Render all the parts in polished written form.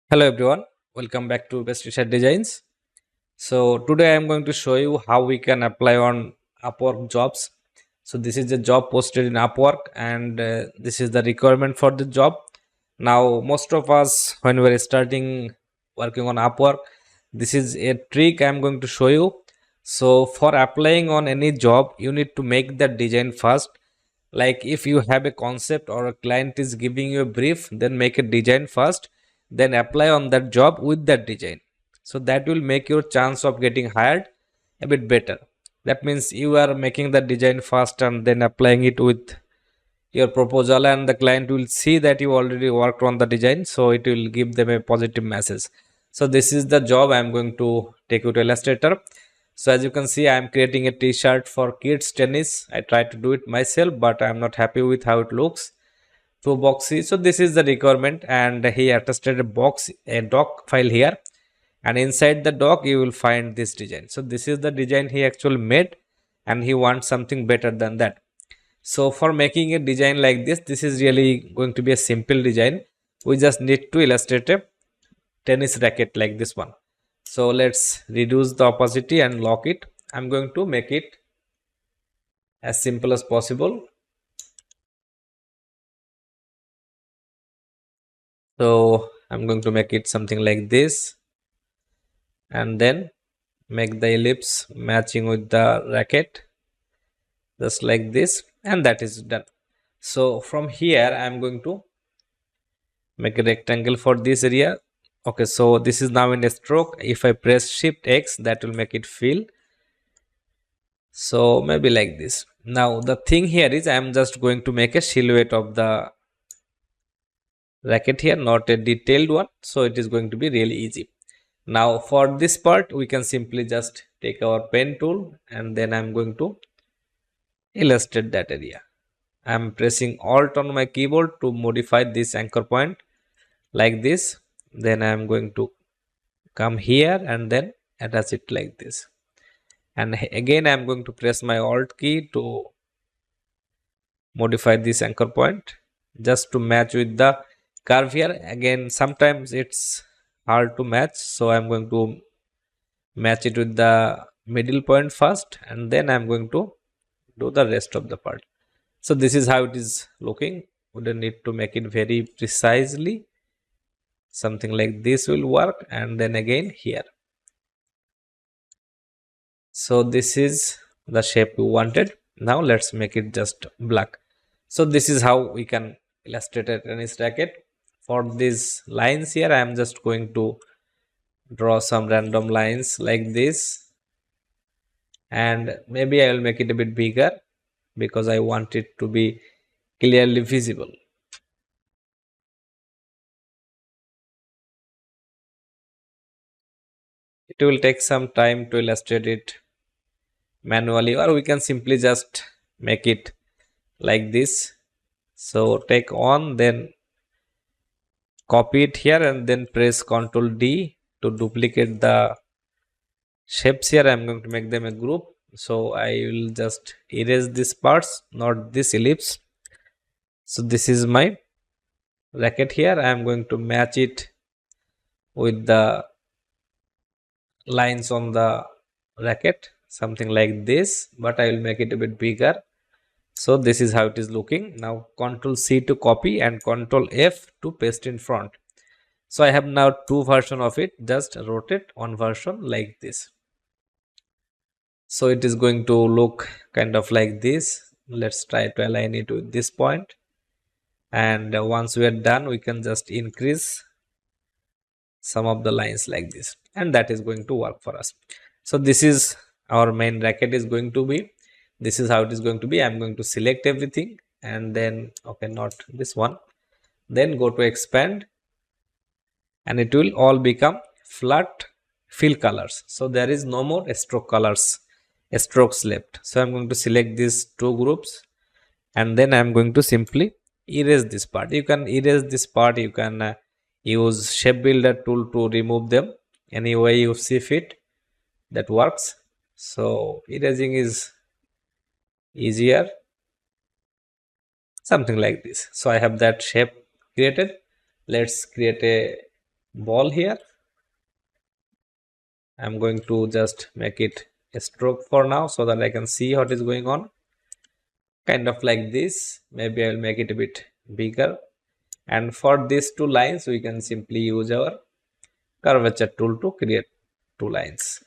Hello everyone, welcome back to Best T-shirt Designs. So today I am going to show you how we can apply on Upwork jobs. So this is the job posted in Upwork and this is the requirement for the job. Now most of us when we are starting working on Upwork, this is a trick I am going to show you. So for applying on any job, you need to make the design first. Like if you have a concept or a client is giving you a brief, then make a design first, then apply on that job with that design. So that will make your chance of getting hired a bit better. That means you are making the design first and then applying it with your proposal, and the client will see that you already worked on the design, so it will give them a positive message. So this is the job I am going to take you to Illustrator. So as you can see, I am creating a t-shirt for kids tennis. I tried to do it myself, but I am not happy with how it looks, too boxy. So this is the requirement, and he attached a doc file here, and inside the doc you will find this design. So this is the design he actually made, and he wants something better than that. So for making a design like this is really going to be a simple design. We just need to illustrate a tennis racket like this one. So let's reduce the opacity and lock it. I'm going to make it as simple as possible. So I'm going to make it something like this, and then make the ellipse matching with the racket just like this, and that is done. So from here I'm going to make a rectangle for this area. Okay, so this is now in a stroke. If I press shift X, that will make it fill. So maybe like this. Now the thing here is I am just going to make a silhouette of the racket here, not a detailed one, so it is going to be really easy. Now for this part we can simply just take our pen tool, and then I'm going to illustrate that area. I'm pressing Alt on my keyboard to modify this anchor point like this. Then I'm going to come here and then attach it like this, and again I'm going to press my Alt key to modify this anchor point just to match with the curve here. Again, sometimes it's hard to match, so I'm going to match it with the middle point first, and then I'm going to do the rest of the part. So this is how it is looking. We don't need to make it very precisely. Something like this will work, and then again here. So this is the shape we wanted. Now let's make it just black. So this is how we can illustrate a tennis racket. For these lines here, I am just going to draw some random lines like this, and maybe I will make it a bit bigger because I want it to be clearly visible. It will take some time to illustrate it manually, or we can simply just make it like this. So take on, then copy it here, and then press Ctrl D to duplicate the shapes here. I'm going to make them a group. So I will just erase these parts, not this ellipse. So this is my racket here. I'm going to match it with the lines on the racket, something like this, but I will make it a bit bigger. So this is how it is looking. Now Ctrl C to copy and Ctrl F to paste in front. So I have now two versions of it. Just rotate one version like this. So it is going to look kind of like this. Let's try to align it with this point. And once we are done, we can just increase some of the lines like this, and that is going to work for us. So this is our main racket is going to be. This is how it is going to be. I'm going to select everything, and then okay, not this one. Then go to expand, and it will all become flat fill colors. So there is no more stroke colors, strokes left. So I'm going to select these two groups, and then I'm going to simply erase this part. You can erase this part. You can use shape builder tool to remove them any way you see fit. That works. So erasing is easier, something like this. So I have that shape created. Let's create a ball here. I'm going to just make it a stroke for now so that I can see what is going on. Kind of like this. Maybe I'll make it a bit bigger. And for these two lines, we can simply use our curvature tool to create two lines.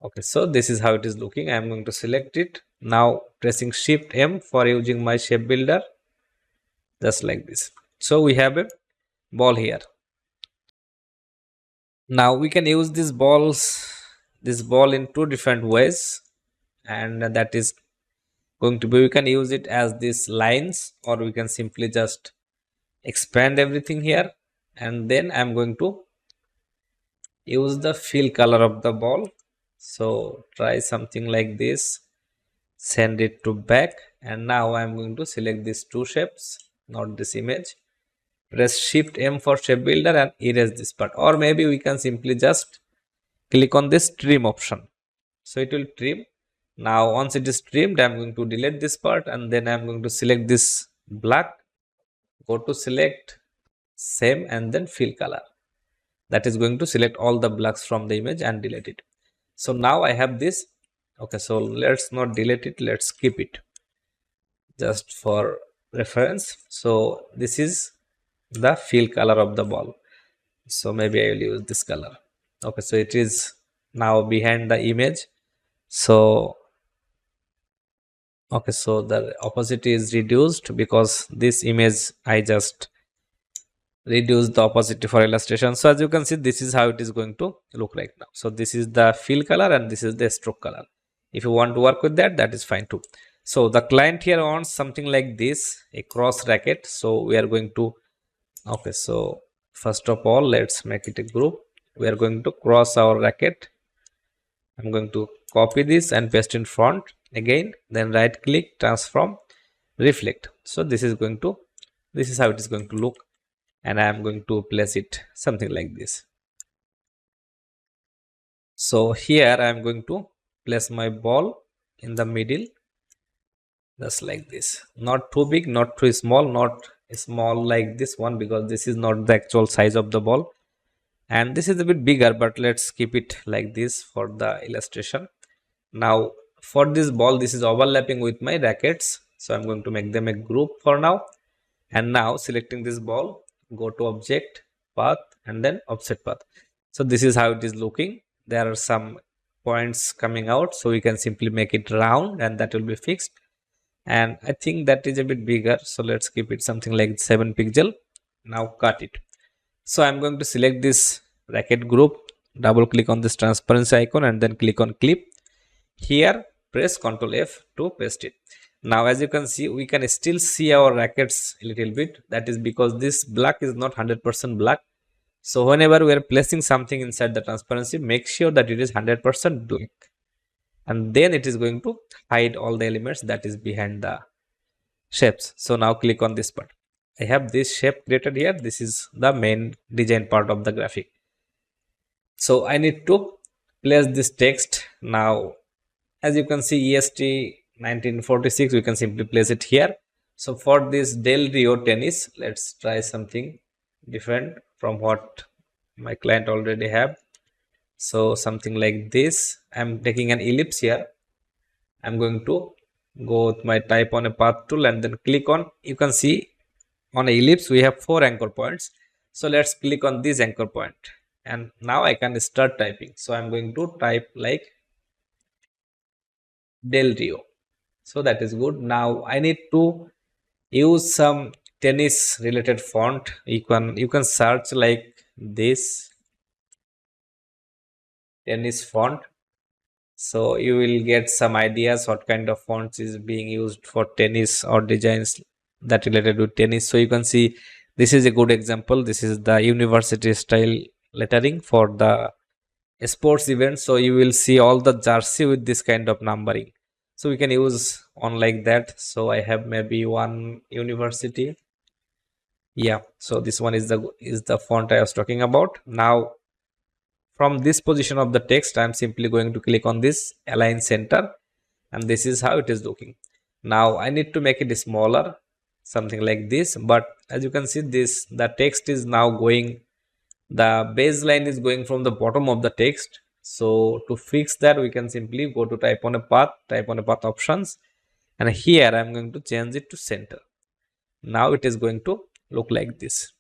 Okay, so this is how it is looking. I'm going to select it. Now pressing Shift M for using my shape builder. Just like this. So we have a ball here. Now we can use this ball in two different ways, and that is going to be, we can use it as these lines, or we can simply just expand everything here, and then I'm going to use the fill color of the ball. So try something like this, send it to back, and now I'm going to select these two shapes, not this image. Press Shift M for shape builder and erase this part, or maybe we can simply just click on this trim option, so it will trim. Now once it is trimmed, I'm going to delete this part, and then I'm going to select this black, go to select same, and then fill color. That is going to select all the blacks from the image and delete it. So now I have this. Okay, so let's not delete it, let's keep it just for reference. So this is the fill color of the ball, so maybe I will use this color. Okay, so it is now behind the image. So okay, so the opacity is reduced because this image I just reduce the opacity for illustration. So as you can see, this is how it is going to look like now. So this is the fill color and this is the stroke color. If you want to work with that, that is fine too. So the client here wants something like this, a cross racket. So we are going to, okay, so first of all, let's make it a group. We are going to cross our racket. I'm going to copy this and paste in front again, then right click, transform, reflect. So this is going to, this is how it is going to look, and I am going to place it something like this. So here I am going to place my ball in the middle, just like this. Not too big, not too small, not small like this one, because this is not the actual size of the ball, and this is a bit bigger, but let's keep it like this for the illustration. Now for this ball, this is overlapping with my rackets, so I'm going to make them a group for now. And now selecting this ball, go to object, path, and then offset path. So this is how it is looking. There are some points coming out, so we can simply make it round and that will be fixed. And I think that is a bit bigger, so let's keep it something like 7 pixel. Now cut it. So I'm going to select this racket group, double click on this transparency icon, and then click on clip. Here press Ctrl F to paste it. Now as you can see, we can still see our rackets a little bit. That is because this black is not 100% black. So whenever we are placing something inside the transparency, make sure that it is 100% black, and then it is going to hide all the elements that is behind the shapes. So now click on this part. I have this shape created here. This is the main design part of the graphic. So I need to place this text. Now as you can see, EST 1946, we can simply place it here. So for this Del Rio tennis, let's try something different from what my client already have. So something like this. I'm taking an ellipse here. I'm going to go with my type on a path tool and then click on, you can see on a ellipse we have 4 anchor points. So let's click on this anchor point, and now I can start typing. So I'm going to type like Del Rio. So that is good. Now I need to use some tennis related font. You can search like this tennis font, so you will get some ideas what kind of fonts is being used for tennis or designs that related to tennis. So you can see this is a good example. This is the university style lettering for the sports event. So you will see all the jersey with this kind of numbering, so we can use on like that. So I have maybe one university. Yeah, so this one is the font I was talking about. Now from this position of the text, I'm simply going to click on this align center, and this is how it is looking. Now I need to make it smaller. something like this. But as you can see, this the text is now going, the baseline is going from the bottom of the text. So to fix that, we can simply go to type on a path, type on a path options, and here I'm going to change it to center. Now it is going to look like this.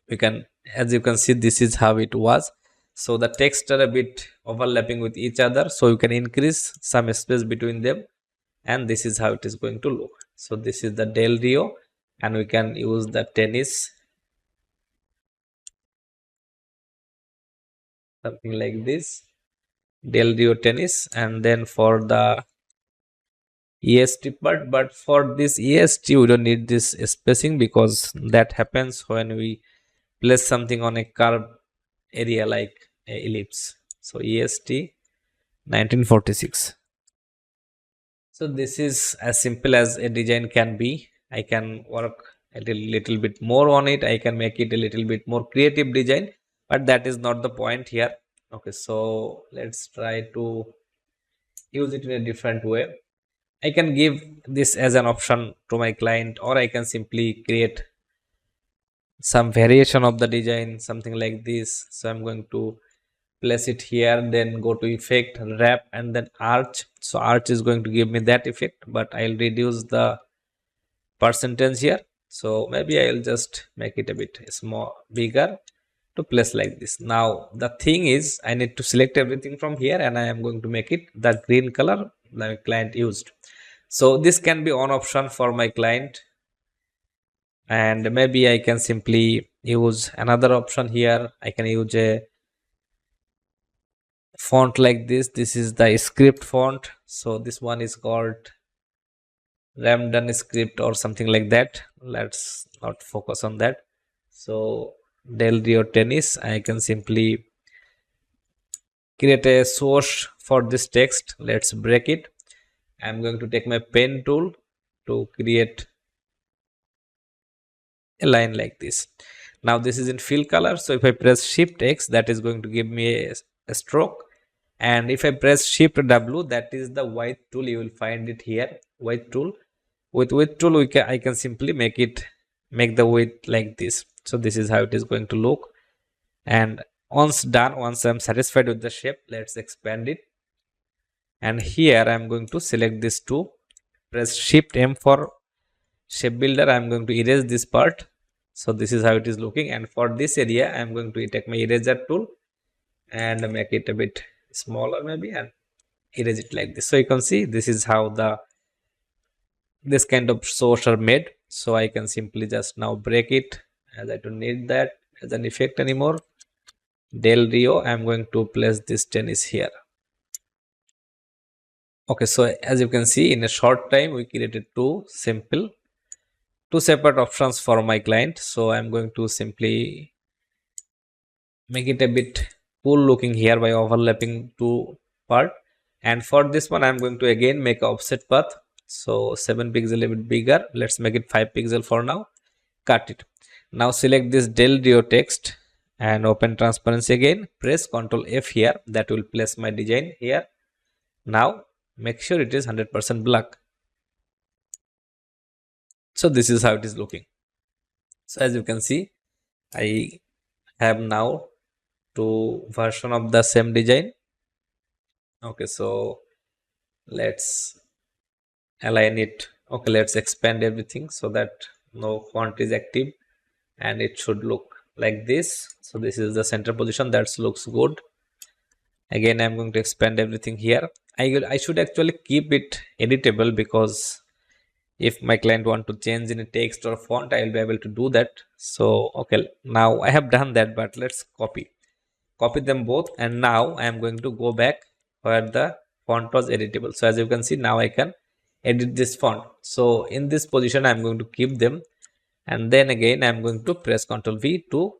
We can, as you can see, this is how it was. So the text are a bit overlapping with each other, so you can increase some space between them, and this is how it is going to look. So this is the Del Rio, and we can use the tennis, something like this, Del Rio tennis. And then for the EST part, but for this EST we don't need this spacing, because that happens when we place something on a curved area like a ellipse. So EST 1946. So this is as simple as a design can be. I can work a little bit more on it. I can make it a little bit more creative design, but that is not the point here. Okay, so let's try to use it in a different way. I can give this as an option to my client, or I can simply create some variation of the design, something like this. So I'm going to place it here, then go to effect, wrap, and then arch. So arch is going to give me that effect, but I'll reduce the percentage here. So maybe I'll just make it a bit small, bigger, to place like this. Now the thing is, I need to select everything from here, and I am going to make it the green color the client used. So this can be on option for my client, and maybe I can simply use another option here. I can use a font like this. This is the script font, so this one is called Ramdan script or something like that. Let's not focus on that. So Del Rio tennis, I can simply create a source for this text. Let's break it. I'm going to take my pen tool to create a line like this. Now this is in fill color, so if I press shift X, that is going to give me a stroke, and if I press shift W, that is the white tool. You will find it here, white tool. With width tool, I can simply make the width like this. So this is how it is going to look. And once done, once I'm satisfied with the shape, let's expand it. And here I'm going to select this two, press shift M for shape builder. I'm going to erase this part. So this is how it is looking. And for this area, I'm going to take my eraser tool and make it a bit smaller maybe, and erase it like this. So you can see this is how this kind of source are made. So I can simply just now break it, as I don't need that as an effect anymore. Del Rio, I'm going to place this tennis here. Okay, so as you can see, in a short time we created two separate options for my client. So I'm going to simply make it a bit cool looking here by overlapping two part. And for this one, I'm going to again make a offset path. So 7 pixel a bit bigger. Let's make it 5 pixel for now. Cut it. Now select this Del Rio text and open transparency again. Press Ctrl F here. That will place my design here. Now make sure it is 100% black. So this is how it is looking. So as you can see, I have now two version of the same design. Okay, so let's align it. Okay, let's expand everything so that no font is active, and it should look like this. So this is the center position. That looks good. Again, I'm going to expand everything here. I should actually keep it editable, because if my client want to change any text or font, I will be able to do that. So okay, now I have done that, but let's copy them both, and now I am going to go back where the font was editable. So as you can see, now I can edit this font. So in this position, I am going to keep them, and then again I am going to press Ctrl V to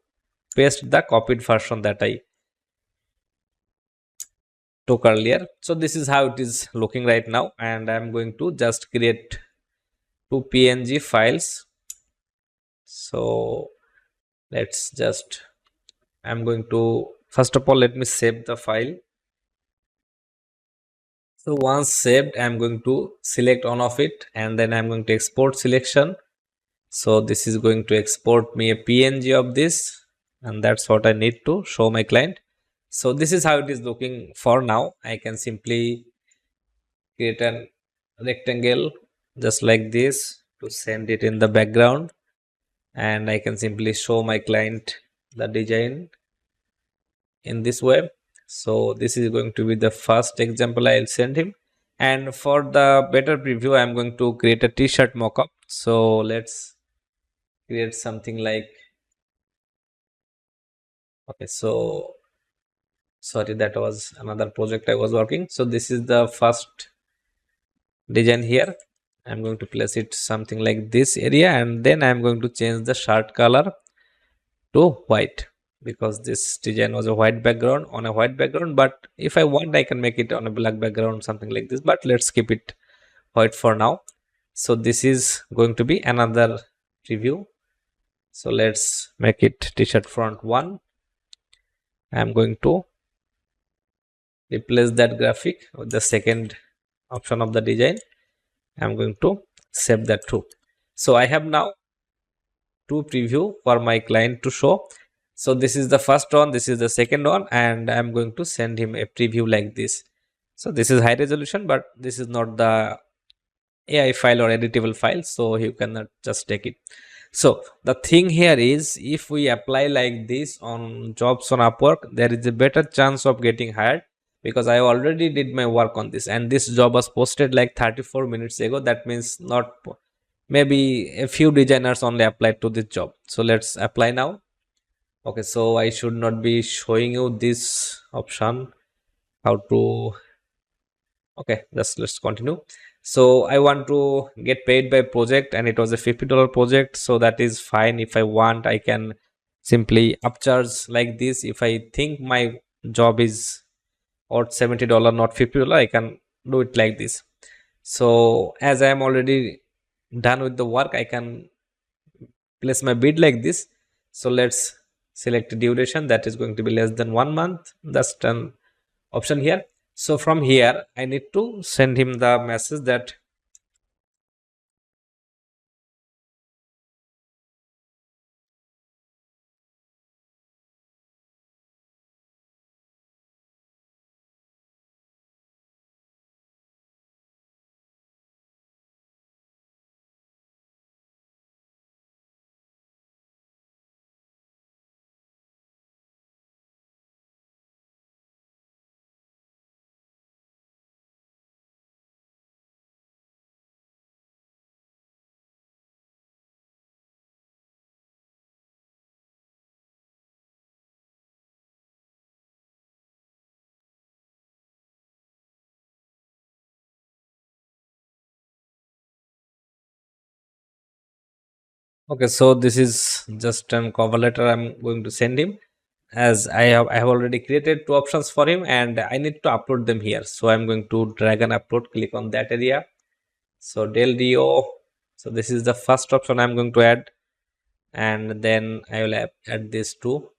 paste the copied version that I took earlier. So this is how it is looking right now, and I am going to just create two PNG files. So let's just, I'm going to, first of all, let me save the file. So once saved, I'm going to select one of it, and then I'm going to export selection, So this is going to export me a png of this, and that's what I need to show my client. So this is how it is looking for now. I can simply create an rectangle just like this to send it in the background, and I can simply show my client the design in this way. So this is going to be the first example I'll send him, and for the better preview I'm going to create a t-shirt mockup. So let's create something like, okay, so sorry, that was another project I was working. So this is the first design here. I'm going to place it something like this area, and then I'm going to change the shirt color to white, because this design was a white background on a white background, but if I want I can make it on a black background, something like this, but let's keep it white for now. So this is going to be another preview. So let's make it t-shirt front 1. I'm going to replace that graphic with the second option of the design. I'm going to save that too. So I have now two preview for my client to show. So this is the first one, this is the second one, and I'm going to send him a preview like this. So this is high resolution, but this is not the AI file or editable file, so you cannot just take it. So the thing here is, if we apply like this on jobs on Upwork, there is a better chance of getting hired, because I already did my work on this, and this job was posted like 34 minutes ago. That means not, maybe a few designers only applied to this job. So let's apply now. Okay, so I should not be showing you this option, how to, okay, just let's continue. So I want to get paid by project, and it was a $50 project, so that is fine. If I want, I can simply upcharge like this. If I think my job is or $70, not $50, I can do it like this. So as I am already done with the work, I can place my bid like this. So let's select duration, that is going to be less than 1 month. That's an option here. So from here I need to send him the message that okay, so this is just an cover letter I'm going to send him, as I have already created two options for him, and I need to upload them here. So I'm going to drag and upload, click on that area. So del do. So this is the first option I'm going to add, and then I will add this too.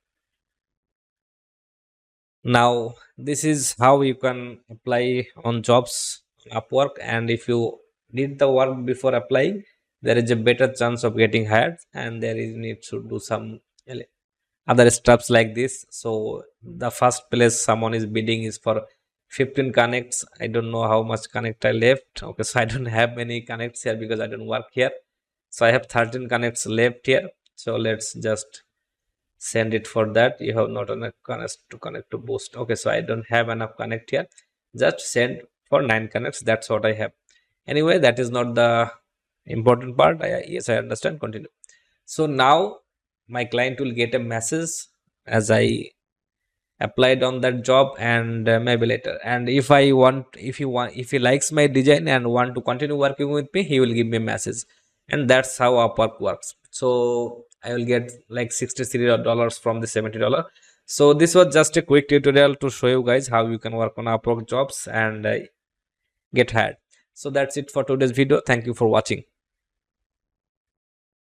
Now this is how you can apply on jobs on Upwork, and if you did the work before applying, there is a better chance of getting hired, and there is need to do some other steps like this. So the first place someone is bidding is for 15 connects. I don't know how much connect I left. Okay, so I don't have many connects here because I don't work here. So I have 13 connects left here. So let's just send it for that. You have not enough connect to boost. Okay, so I don't have enough connect here. Just send for 9 connects. That's what I have. Anyway, that is not the important part. Yes, I understand. Continue. So now my client will get a message as I applied on that job, and maybe later, and if he likes my design and want to continue working with me, he will give me a message. And that's how Upwork works. So I will get like $63 from the $70. So this was just a quick tutorial to show you guys how you can work on Upwork jobs and get hired. So that's it for today's video. Thank you for watching.